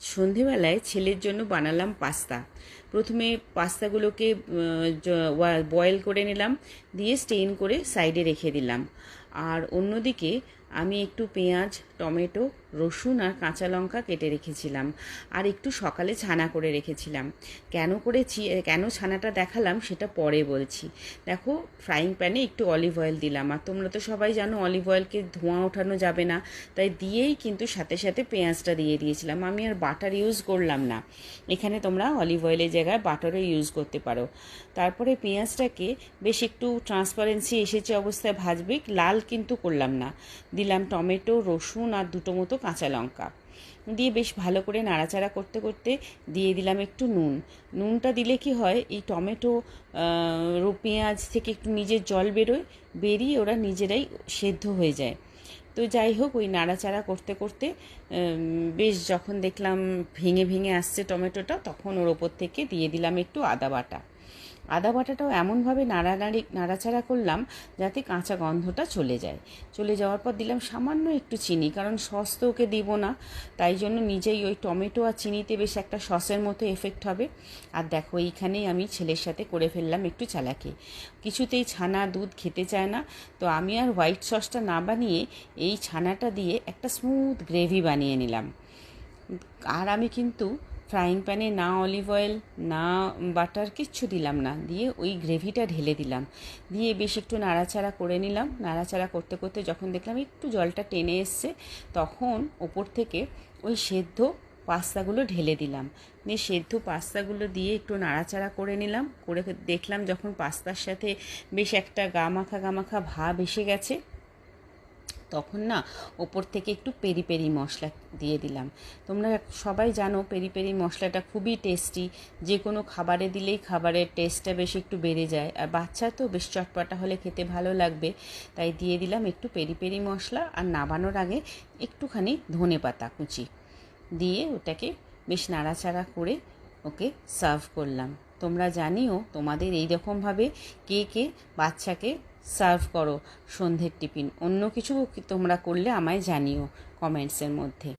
সন্ধেবেলায় ছেলের জন্য বানালাম পাস্তা। প্রথমে পাস্তাগুলোকে বয়েল করে নিলাম, দিয়ে স্টেইন করে সাইডে রেখে দিলাম। আর অন্যদিকে আমি একটু পেঁয়াজ, টমেটো, রসুন আর কাঁচা লঙ্কা কেটে রেখেছিলাম। আর একটু সকালে ছানা করে রেখেছিলাম। কেন ছানাটা দেখালাম সেটা পরে বলছি। দেখো, ফ্রাইং প্যানে একটু অলিভ অয়েল দিলাম। আর তোমরা তো সবাই জানো অলিভ অয়েলকে ধোঁয়া ওঠানো যাবে না, তাই দিয়েই কিন্তু সাথে সাথে পেঁয়াজটা দিয়ে দিয়েছিলাম। আমি আর বাটার ইউজ করলাম না, এখানে তোমরা অলিভ অয়েলের জায়গায় বাটারও ইউজ করতে পারো। তারপরে পেঁয়াজটাকে বেশ একটু ট্রান্সপারেন্সি এসেছে অবস্থায় ভাজবে, লাল কিন্তু করলাম না। দিলাম টমেটো, রসুন আর দুটো মতো কাঁচা লঙ্কা দিয়ে বেশ ভালো করে নাড়াচাড়া করতে করতে দিয়ে দিলাম একটু নুন। নুনটা দিলে কি হয়, এই টমেটো পেঁয়াজ থেকে একটু নিজের জল বেরিয়ে ওরা নিজেরাই সেদ্ধ হয়ে যায়। তো যাই হোক, ওই নাড়াচাড়া করতে করতে বেশ যখন দেখলাম ভেঙে ভেঙে আসছে টমেটোটা, তখন ওর ওপর থেকে দিয়ে দিলাম একটু আদা বাটা। আদা বাটাটাও এমনভাবে নাড়াচাড়া করলাম যাতে কাঁচা গন্ধটা চলে যাওয়ার পর দিলাম সামান্য একটু চিনি, কারণ সস তো ওকে দিব না, তাই জন্য নিজেই ওই টমেটো আর চিনিতে বেশ একটা সসের মতো এফেক্ট হবে। আর দেখো, এইখানেই আমি ছেলের সাথে করে ফেললাম একটু চালাকি। কিছুতেই ছানা দুধ খেতে চায় না, তো আমি আর হোয়াইট সসটা না বানিয়ে এই ছানাটা দিয়ে একটা স্মুথ গ্রেভি বানিয়ে নিলাম। আর আমি কিন্তু ফ্রাইং প্যানে না অলিভ অয়েল না বাটার কিচ্ছু দিলাম না, দিয়ে ওই গ্রেভিটা ঢেলে দিলাম। দিয়ে বেশ একটু নাড়াচাড়া করে নিলাম। নাড়াচাড়া করতে করতে যখন দেখলাম একটু জলটা টেনে এসছে, তখন ওপর থেকে ওই সেদ্ধ পাস্তাগুলো ঢেলে দিলাম। দিয়ে সেদ্ধ পাস্তাগুলো দিয়ে একটু নাড়াচাড়া করে নিলাম। করে দেখলাম যখন পাস্তার সাথে বেশ একটা গামাখা ভাব এসে গেছে, তখন না ওপর থেকে একটু পেরি পেরি মশলা দিয়ে দিলাম। তোমরা সবাই জানো পেরি পেরি মশলাটা খুবই টেস্টি, যে কোনো খাবারে দিলেই খাবারের টেস্টটা বেশ একটু বেড়ে যায়। আর বাচ্চা তো বেশ চটপটা হলে খেতে ভালো লাগবে, তাই দিয়ে দিলাম একটু পেরি পেরি মশলা। আর নাবানোর আগে একটুখানি ধনেপাতা কুচি দিয়ে ওটাকে বেশ নাড়াচাড়া করে ওকে সার্ভ করলাম। তোমরা জানিও তোমাদের এই রকমভাবে কে কে বাচ্চাকে সার্ভ করো সন্ধ্যের টিফিন। অন্য কিছু তোমরা করলে আমায় জানিও কমেন্টসের মধ্যে।